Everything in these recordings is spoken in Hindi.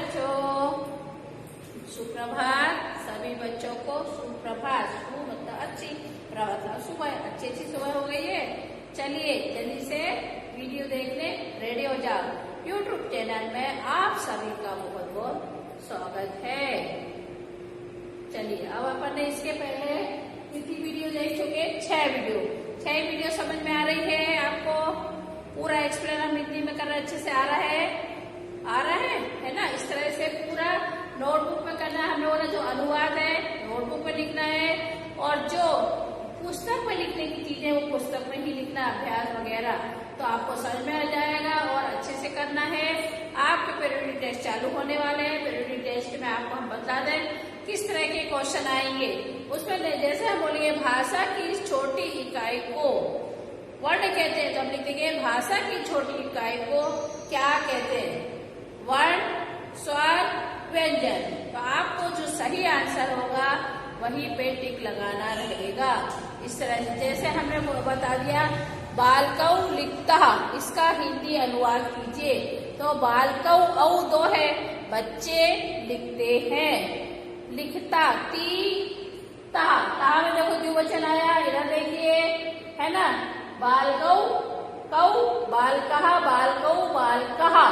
बच्चों, सुप्रभात। सभी बच्चों को सुप्रभात। सु मतलब अच्छी, प्रभात सुबह, अच्छी सुबह हो गई है। चलिए जल्दी से वीडियो देखने रेडी हो जाओ। यूट्यूब चैनल में आप सभी का बहुत बहुत स्वागत है। चलिए अब अपन ने इसके पहले कितनी वीडियो देख चुके? 6 वीडियो समझ में आ रही है आपको? पूरा एक्सप्लेन हम हिंदी में कर रहे, अच्छे से आ रहा है ना? इस तरह से पूरा नोटबुक में करना है। हमें बोला जो अनुवाद है नोटबुक में लिखना है, और जो पुस्तक में लिखने की चीजें वो पुस्तक में ही लिखना, अभ्यास वगैरह। तो आपको समझ में आ जाएगा और अच्छे से करना है। आपके पीरियडिक टेस्ट चालू होने वाले हैं। पीरियडिक टेस्ट में आपको हम बता दें किस तरह के क्वेश्चन आएंगे। उसमें जैसे हम बोलेंगे भाषा की छोटी इकाई को वर्ण कहते हैं, तो हम लिख देंगे भाषा की छोटी इकाई को क्या कहते हैं? वर्ण, स्वर, व्यंजन। तो आपको जो सही आंसर होगा वहीं पे टिक लगाना रहेगा। इस तरह से जैसे हमने बता दिया बालकौ लिखता, इसका हिंदी अनुवाद कीजिए। तो बालकौ औ 2 है, बच्चे लिखते हैं। लिखता ती ता, ता में देखो द्विवचन आया, इधर देखिए, है ना? बालकौ कौ बालकहा, बालकौ बालकहा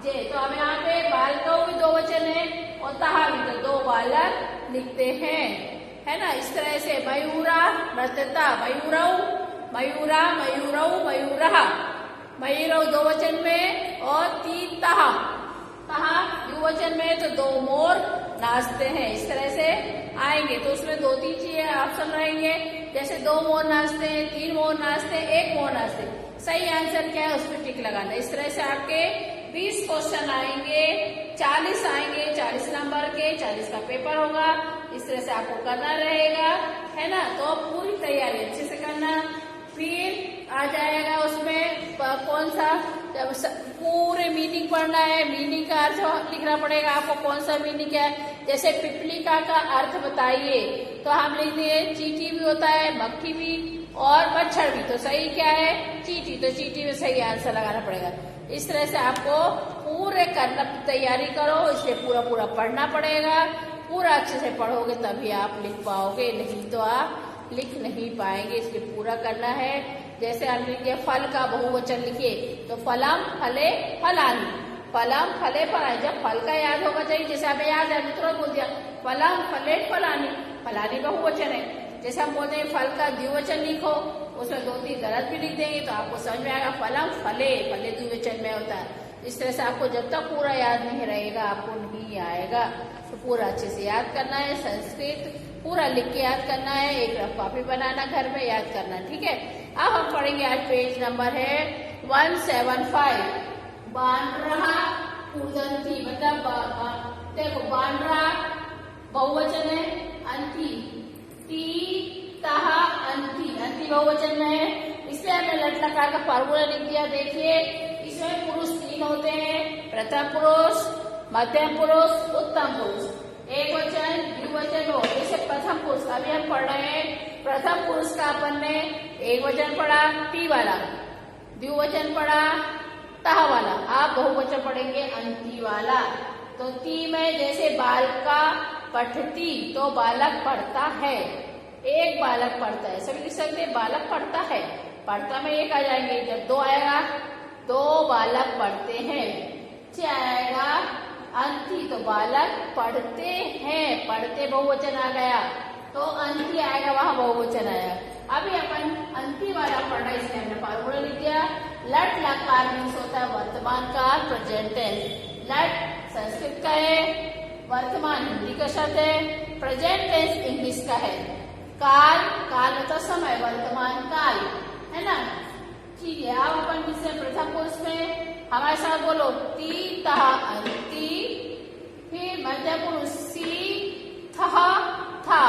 जे। तो अब यहाँ पे बालकौ भी 2 वचन है और तहा भी, तो 2 बालक लिखते हैं, है ना? इस तरह से मयूरा नृत्यता, मयूरौ मयूरा, मयूरौ मयूरहा, मयूरौ 2 वचन में, और तीन तहा द्विवचन में, तो 2 मोर नाचते हैं। इस तरह से आएंगे। तो उसमें 2-3 चीजें ऑप्शन रहेंगे, जैसे 2 मोर नाचते हैं, 3 मोर नाचते हैं, 1 मोर नाचते हैं। सही आंसर क्या है उस पर टिक लगाना। इस तरह से आपके 20 क्वेश्चन आएंगे, 40 आएंगे, 40 नंबर के, 40 का पेपर होगा। इस तरह से आपको करना रहेगा, है ना? तो पूरी तैयारी अच्छे से करना। फिर आ जाएगा उसमें कौन सा, जब पूरे मीनिंग पढ़ना है, मीनिंग का अर्थ लिखना पड़ेगा आपको। कौन सा मीनिंग है? जैसे पिपलिका का अर्थ बताइए, तो हम लिख दिए चींटी भी होता है, मक्खी भी और मच्छर भी। तो सही क्या है? चींटी। तो चींटी में सही आंसर लगाना पड़ेगा। इस तरह से आपको पूरे करना, तैयारी करो, इसलिए पूरा पढ़ना पड़ेगा। पूरा अच्छे से पढ़ोगे तभी आप लिख पाओगे, नहीं तो आप लिख नहीं पाएंगे। इसलिए पूरा करना है। जैसे हम लिखेंगे फल का बहुवचन लिखिए, तो फलम फले फलानी, फलम फले फलानी। जब फल का याद होगा चाहिए, जैसे हमें याद है तुरंत बोल दिया फलम फले फलानी, फलानी बहुवचन है। जैसे हम बोलते हैं फल का द्विवचन लिखो, उसमें 2-3 गलत भी लिख देंगे तो आपको समझ में आएगा फलम फले, फले द्विवचन में होता है। इस तरह से आपको जब तक पूरा याद नहीं रहेगा आपको नहीं आएगा। तो पूरा अच्छे से याद करना है। संस्कृत पूरा लिख के याद करना है। एक रफ कॉपी बनाना, घर में याद करना, ठीक है? अब हम पढ़ेंगे आज पेज नंबर है 175। बांद्रा उदंती, मतलब देखो बांद्रा बहुवचन है, अंती ती तहा अंती, अंती बहुवचन में है। इसलिए हमने लट लकार का फॉर्मूला लिख दिया। देखिए इसमें पुरुष 3 होते हैं, प्रथम पुरुष, मध्यम पुरुष, उत्तम पुरुष। एक वचन द्विवचन हो, जैसे प्रथम पुरुष अभी हम पढ़ रहे हैं। प्रथम पुरुष का अपन ने एक वचन पढ़ा टी वाला, द्विवचन पढ़ा तह वाला। आप बहुवचन पढ़ेंगे अंती वाला। तो ती में जैसे बालका पठती, तो बालक पढ़ता है, एक बालक पढ़ता है। सभी लिख सकते हैं बालक पढ़ता है, पढ़ता में 1 आ जाएंगे। जब 2 आएगा 2 बालक पढ़ते हैं। क्या आएगा? अंती, तो बालक पढ़ते हैं, पढ़ते बहुवचन आ गया, तो अंती आएगा, वहां बहुवचन आया। अभी अपन अंती वाला पढ़ रहे, इसलिए हमने फॉर्मूला लिख दिया। लट लकार मीन्स होता है वर्तमान काल, प्रेजेंट टेंस। लट संस्कृत का है, वर्तमान हिंदी का शब्द है, प्रेजेंट टेंस इंग्लिश का है। काल, काल मतलब समय, वर्तमान काल, है ना? ठीक है। अब अपन किससे प्रथम पुरुष में हमारे साथ बोलो ती तहा अंती, फिर मध्य पुरुष सी थहा था,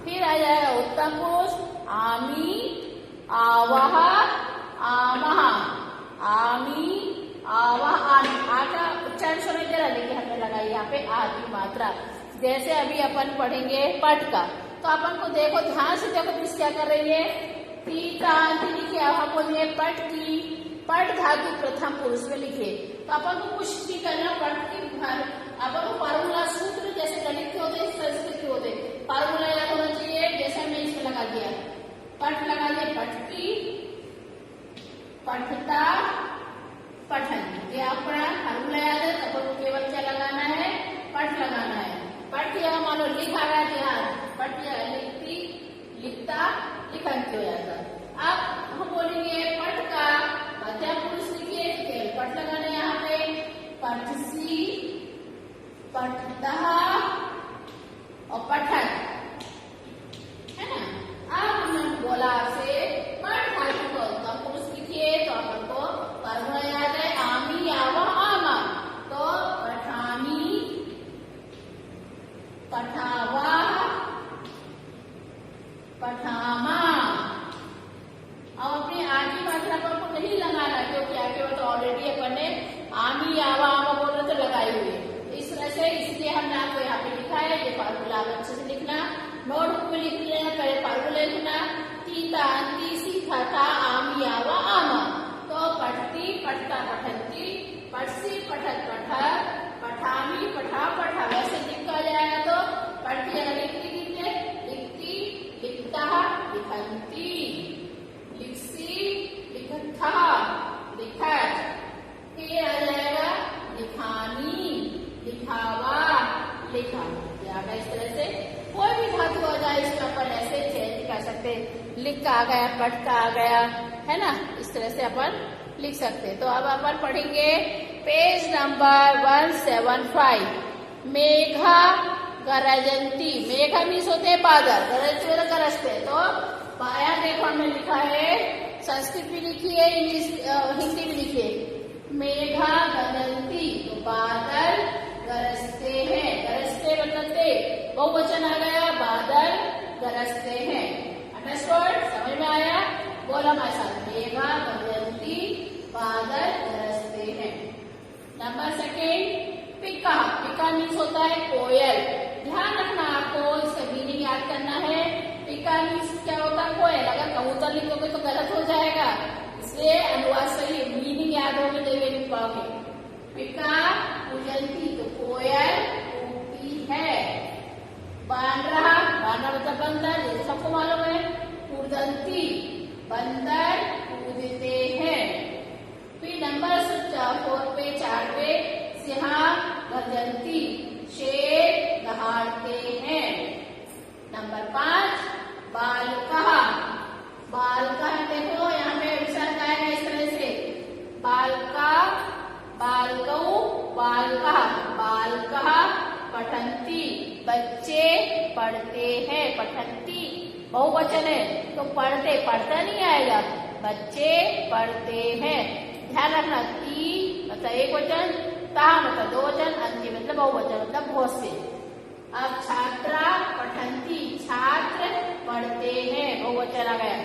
फिर आ जाएगा उत्तम पुरुष आमी आवह आमहा, आमी आवह आमी। आ का उच्चारण सुनाई दे रहा, लेकिन हमने लगाई यहाँ पे आदि मात्रा। जैसे अभी अपन पढ़ेंगे पट का, तो अपन को देखो, ध्यान से देखो मिस क्या कर रही है। ती ता अंती लिखिए, अब हम बोलिए पट की पठ धातु प्रथम पुरुष में लिखे। तो अपन को कुछ भी करना, पठ के अपन को फार्मूला सूत्र जैसे गणित के होते संस्कृत के होते फार्मूला याद होना चाहिए। जैसे मैं इसमें लगा दिया, पठ लगा दिया, पठती, पठता, पठन, ये अपना फार्मूला याद है। तो अपन को केवल क्या लगाना है, पठ लगाना है। पठ यहाँ मान लो लिखा गया ध्यान, पठ लिखती, लिखता, लिखंती हो जाता। अब हम बोलेंगे पठ का मध्यम पुरुष लिखिए, पठ लगाना है यहाँ पे, पठसी, पठता और पठन, है ना। अब हमने बोला आपसे पठ धातु को उत्तम पुरुष लिखिए, तो अपन को फार्मूला याद है, आमी, आवा, आमा। तो पठामी, पठावा, पठामा। अब अपनी आगे मात्रा पर को नहीं लगाना, क्योंकि आगे वो तो ऑलरेडी अपन ने आमी, आवा, आमा बोल रहे तो लगाई हुई है। इस तरह से इसलिए हमने आपको यहाँ पे लिखा है। ये फार्मूला अच्छे से लिखना, नोटबुक में लिख लेना, पहले फार्मूला लिखना, तीता, अंति, सीखा था, आमी, आवा, आमा। तो पठती, पठता, पठंती, पठसी, पठत, पठत, पठामी, पठा, पठा। वैसे लिखा जाएगा तो पढ़ती अगर लिखती, लिखती, लिखता, लिखंती, लिखसी, लिखता, लिखत। फिर आ जाएगा लिखानी, लिखावा, लिखा। इस तरह से कोई भी धातु आ जाए इसमें अपन ऐसे चेंज कर सकते, लिख का आ गया, पढ़ का आ गया, है ना। इस तरह से अपन लिख सकते। तो अब अपन पढ़ेंगे पेज नंबर 175। मेघा गरजंती, मेघा मीन्स होते हैं बादल, गरजते तो गरजते। तो पाया देखो हमने लिखा है, संस्कृत भी लिखी है, इंग्लिश हिंदी भी लिखी है। मेघा गरजंती, तो बादल गरजते हैं, गरजते मतलब बहुवचन आ गया, बादल गरजते हैं। अंडरस्टूड, समझ में आया? बोला हमारे साथ, मेघा गरजंती, बादल गरजते हैं। नंबर सेकेंड, पिका, पिका मीन्स होता है कोयल। ध्यान रखना आपको, इसका मीनिंग याद करना है। पिका मीन्स क्या होता है, कोयल। अगर कबूतर लिखोगे तो गलत हो जाएगा, इसलिए अनुवाद सही, मीनिंग याद होगा देवे लिख पाओगे। पिका पूजंती, तो कोयल पूजती है। बानरा, बानरा मतलब बंदर, ये सबको मालूम है। पूजंती, बंदर पूजते हैं। फिर नंबर 4 पे सिंह गर्जंती, शेर दहाड़ते हैं। नंबर 5 बालका, बालका देखो यहाँ पे विसर्ग आएगा इस तरह से, बालका, बालकऊ, बालका, बालका, पठंती, बच्चे पढ़ते हैं। पठंती बहुवचन है तो पढ़ते, पढ़ता नहीं आएगा, बच्चे पढ़ते हैं। ध्यान रखना, ती मतलब एक वचन, ता मतलब दो वचन, अंति मतलब बहुवचन मतलब बहुत से। अब छात्रा पठंती, छात्र पढ़ते हैं, बहुवचन आ गया।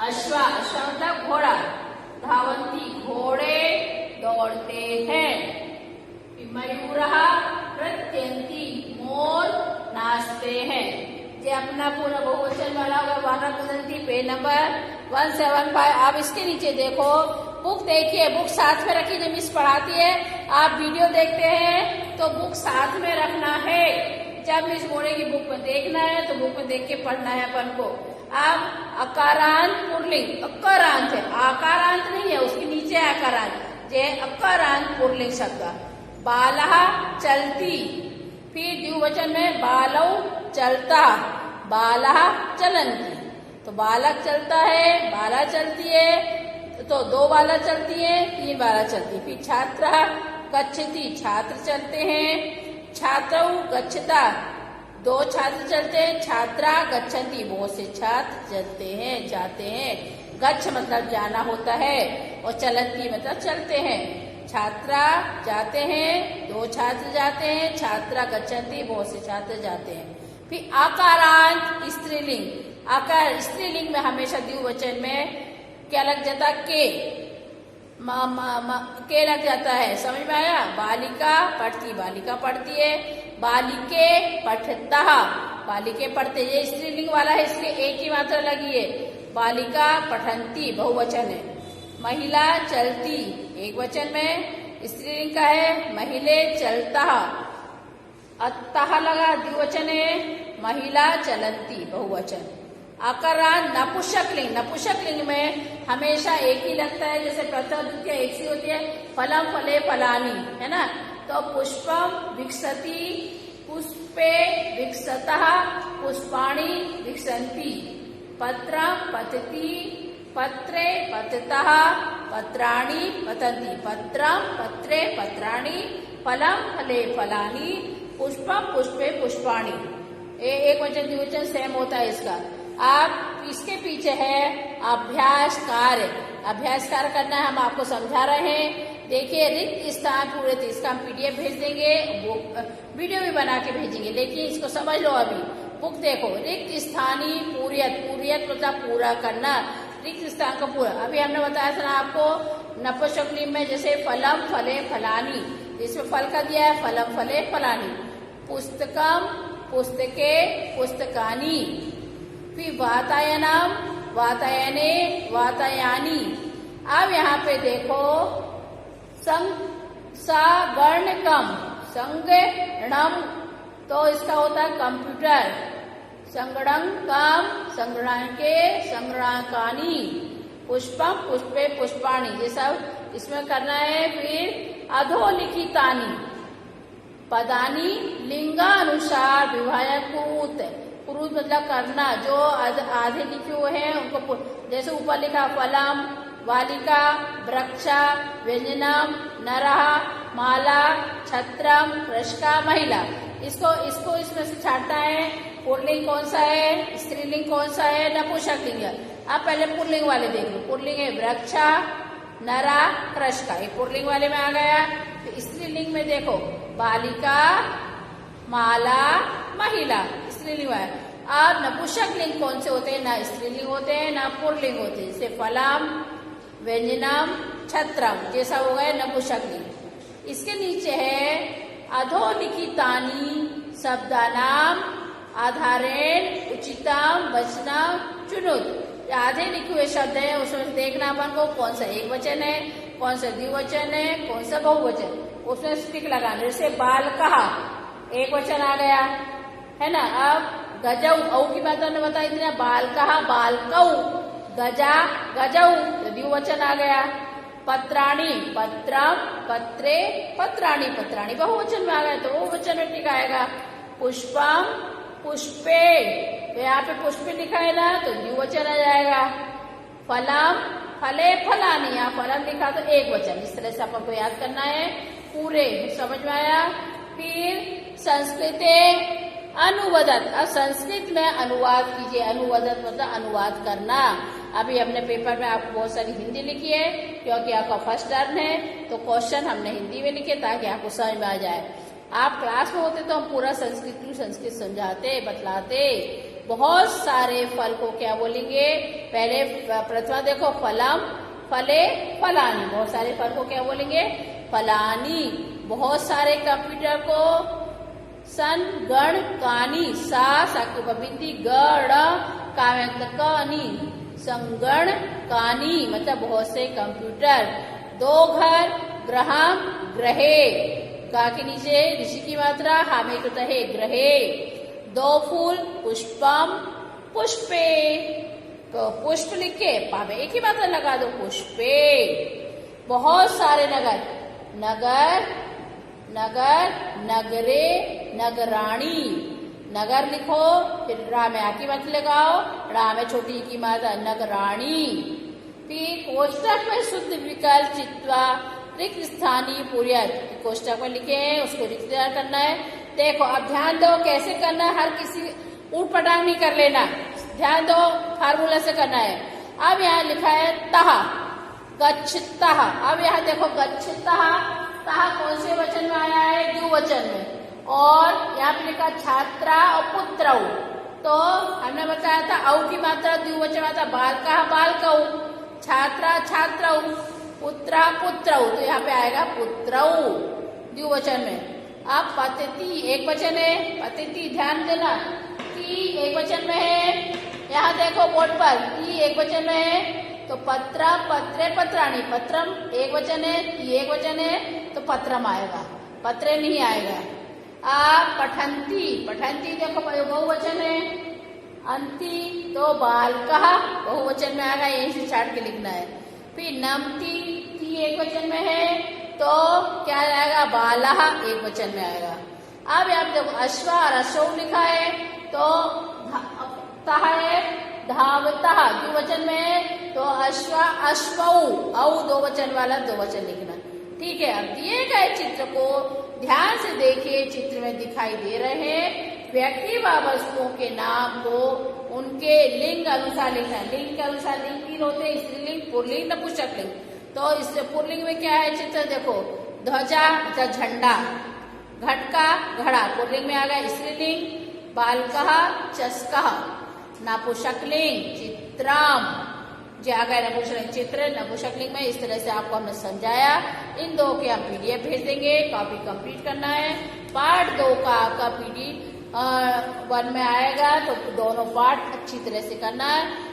अश्वा, अश्वा मतलब घोड़ा, धावंती, घोड़े दौड़ते हैं। मयूरहा नृत्यंती, मोर नाचते हैं। ये अपना पूरा बहुवचन वाला होगा। वानर कुदंती, पेज नंबर 175। आप इसके नीचे देखो, बुक देखिए, बुक साथ में रखिए। जब मिस पढ़ाती है, आप वीडियो देखते हैं तो बुक साथ में रखना है। जब मिस बोलेगी बुक में देखना है तो बुक में देख के पढ़ना है अपन को। अब अकारांत पुल्लिंग, अकारांत है, आकारांत नहीं है, उसके नीचे आकारांत, जे अकारांत पुल्लिंग शब्द। बालहा चलती, फिर द्विवचन में बालव चलता, बालहा चलंती। तो बालक चलता है, बाला चलती है, तो 2 बाला चलती है, 3 बाला चलती है। फिर छात्र गच्छति, छात्र चलते हैं। छात्रौ गच्छता, 2 छात्र चलते हैं। छात्रा गच्छन्ति, बहुत से छात्र चलते हैं, जाते हैं। गच्छ मतलब जाना होता है और चलंती मतलब चलते हैं। छात्रा जाते हैं, 2 छात्र जाते हैं। छात्रा गच्छन्ति, बहुत से छात्र जाते हैं। फिर आकारांत स्त्रीलिंग, आकार स्त्रीलिंग में हमेशा द्विवचन में क्या लग जाता, के लग जाता है। समझ में आया? बालिका पढ़ती, बालिका पढ़ती है। बालिके पठता, बालिके पढ़ते, ये स्त्रीलिंग वाला है इसलिए एक ही मात्रा लगी है। बालिका पठंती बहुवचन है। महिला चलती एक वचन में, स्त्रीलिंग का है महिले चलता, अत्तः लगा द्विवचन है, महिला चलंती बहुवचन। आकरा नपुंसक लिंग, नपुंसक लिंग में हमेशा एक ही लगता है, जैसे प्रथम द्वितीय एक सी होती है, फलम फले फलानी, है ना। तो पुष्पम विकसति, पुष्पे विकसतः, पुष्पाणि विकसन्ति, पत्रम पतति, पत्रे पततः, पत्राणि पतन्ति, पत्रम पत्रे पत्राणि, फलम फले फलानि, पुष्पम पुष्पे पुष्पाणि। एक वचन द्विवचन सेम होता है इसका। आप इसके पीछे है अभ्यास कार्य, अभ्यास कार्य करना है, हम आपको समझा रहे हैं। देखिए रिक्त स्थान पूरे थे, इसका हम पीडीएफ भेज देंगे, वीडियो भी बना के भेजेंगे, लेकिन इसको समझ लो। अभी बुक देखो, रिक्त स्थानीय पूर्यत, पूर्यत मतलब पूरा करना, रिक्त स्थान का पूरा। अभी हमने बताया था ना आपको नपुंसक लिंग में, जैसे फलम फले फलानी, इसमें फल का दिया है, फलम फले फलानी। पुस्तकम पुस्तके पुस्तकानी, फिर वातायनम वातायने वातायानी। अब यहाँ पे देखो संगणकम, संगणम तो इसका होता है कंप्यूटर, संगणकम संगणके संगणकानी, पुष्पम पुष्पे पुष्पाणि, ये सब इसमें करना है। फिर अधोलिखितानि पदानी लिंगानुसार विभाजक, पुरुष मतलब करना, जो आधे लिखे हुए हैं उनको, जैसे ऊपर लिखा फलम वालिका वृक्षा व्यंजनम नरः माला छत्रम कृषका महिला, इसको इसमें से छाटना है। पुल्लिंग कौन सा है, स्त्रीलिंग कौन सा है, नपुंसक लिंग। अब पहले पुल्लिंग वाले देख लो, पुल्लिंग है वृक्षा नरा कृषका, ये पुल्लिंग वाले में आ गया। तो स्त्रीलिंग में देखो बालिका माला महिला, स्त्रीलिंग है। अब नपुंसक लिंग कौन से होते हैं, ना स्त्रीलिंग होते हैं ना पुल्लिंग होते हैं, जैसे फलम व्यंजनम छत्रम, जैसा हो गया नपुंसक लिंग। इसके नीचे है अधोलिखितानि शब्दानाम आधारेण उचितम वचनम चुनुत। आधे लिखे हुए शब्द है, उसमें देखना अपन को कौन सा एक वचन है, कौन सा द्विवचन है, कौन सा बहुवचन, उसमें स्टिक लगाना। जैसे बाल कहा एक वचन आ गया है ना। अब गजऊ, औ की बात हमने बताई थी ना, बाल कहा बाल कऊ, गजा गजऊ तो द्विवचन आ गया। पत्राणी पत्रम पत्रे पत्राणी, पत्राणी बहुवचन में आ गया तो बहुवचन में टिक आएगा। पुष्पम पुष्पे, तो यहाँ पे पुष्पे लिखा है ना तो द्विवचन आ जाएगा। फलम फले फलानी, यहाँ फलम लिखा तो एक वचन। इस तरह से अपन को याद करना है, पूरे समझ में आया। फिर संस्कृते अनुवादत, अब संस्कृत में अनुवाद कीजिए। अनुवादत मतलब अनुवाद करना। अभी हमने पेपर में आपको बहुत सारी हिंदी लिखी है, क्योंकि आपका फर्स्ट टर्म है तो क्वेश्चन हमने हिंदी में लिखे ताकि आपको समझ में आ जाए। आप क्लास में होते तो हम पूरा संस्कृत समझाते बतलाते। बहुत सारे फल को क्या बोलेंगे, पहले प्रथमा देखो फलम फले फलानी, बहुत सारे फल को क्या बोलेंगे फलानी। बहुत सारे कंप्यूटर को संगणकानी, सा की उपबिंदी गण कानी, संगणकानी मतलब बहुत से कंप्यूटर। दो घर ग्रहम ग्रहे, गा के नीचे ऋषि की मात्रा, हामे तो तहे ग्रहे। दो फूल पुष्पम पुष्पे, तो पुष्प लिखे पावे एक ही मात्रा लगा दो पुष्पे। बहुत सारे नगर, नगर नगर नगरे नगराणी, नगर लिखो फिर रा में आकी मत लगाओ, रा में छोटी की मात्रा नगराणी। फिर कोष्टक में शुद्ध विकल्प चित्वा रिक्त स्थानीय पूर्यत, कोष्टक में लिखे हैं उसको रिक्त करना है। देखो अब ध्यान दो कैसे करना है, हर किसी ऊट पटांग नहीं कर लेना, ध्यान दो फार्मूला से करना है। अब यहाँ लिखा है तह गच्छतः, अब यहाँ देखो गच्छतः, तह कौन से वचन में आया है, द्विवचन में। और यहाँ पे लिखा छात्रा और पुत्रौ, तो हमने बताया था औ की मात्रा द्विवचन में था, बालका बालकौ, छात्रा छात्रौ, पुत्रा पुत्रौ, तो यहाँ पे आएगा पुत्रौ द्विवचन में। अब पतिति एक वचन है, पतिति ध्यान देना, ती एक वचन में है। यहाँ देखो बोर्ड पर ती एक वचन में है, तो पत्र, पत्रे, पत्राणी, पत्रम एक वचन है, एक वचन है तो पत्रम आएगा, पत्रे नहीं आएगा। पठंती, पठंती देखो बहुवचन है, अंति तो बालकः बहुवचन में आएगा, यहीं से छाट के लिखना है। फिर नमती ती एक वचन में है तो क्या आएगा, बालः एक वचन में आएगा। अब आप देखो अश्व और अश्व लिखा है तो तः है, धावतः द्विवचन में है तो अश्व अश्वौ, औ दो वचन वाला दो वचन लिखना। ठीक है, अब दिए गए चित्र को ध्यान से देखिए, चित्र में दिखाई दे रहे हैं व्यक्ति व वस्तुओं के नाम को उनके लिंग अनुसार लिखना है। लिंग के अनुसार लिंग तीन होते हैं, स्त्रीलिंग, पुल्लिंग, नपुंसकलिंग। तो इस पुल्लिंग में क्या है चित्र देखो, ध्वजा मतलब झंडा, घटका घड़ा पुल्लिंग में आ गया स्त्रीलिंग, बालकः चषकः नपुंसकलिंग, चित्रम जो आ गया नपुंसकलिंग, चित्र नपुंसकलिंग में। इस तरह से आपको हमने समझाया। इन दो के हम पीडीएफ भेज देंगे, कॉपी कंप्लीट करना है। पार्ट 2 का आपका पीडीएफ 1 में आएगा तो दोनों पार्ट अच्छी तरह से करना है।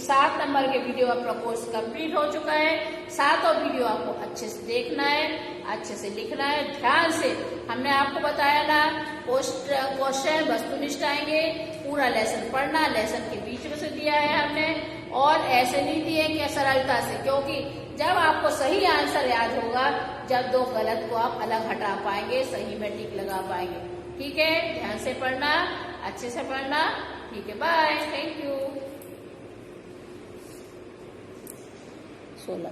7 नंबर के वीडियो अपना कोर्स कंप्लीट हो चुका है। 7 वीडियो आपको अच्छे से देखना है, अच्छे से लिखना है, ध्यान से। हमने आपको बताया ना क्वेश्चन वस्तुनिष्ठ आएंगे, पूरा लेसन पढ़ना, लेसन के बीच में से दिया है हमने, और ऐसे नहीं दिए कि सरलता से, क्योंकि जब आपको सही आंसर याद होगा जब दो गलत को आप अलग हटा पाएंगे, सही में टिक लगा पाएंगे। ठीक है, ध्यान से पढ़ना, अच्छे से पढ़ना। ठीक है, बाय, थैंक यू। 16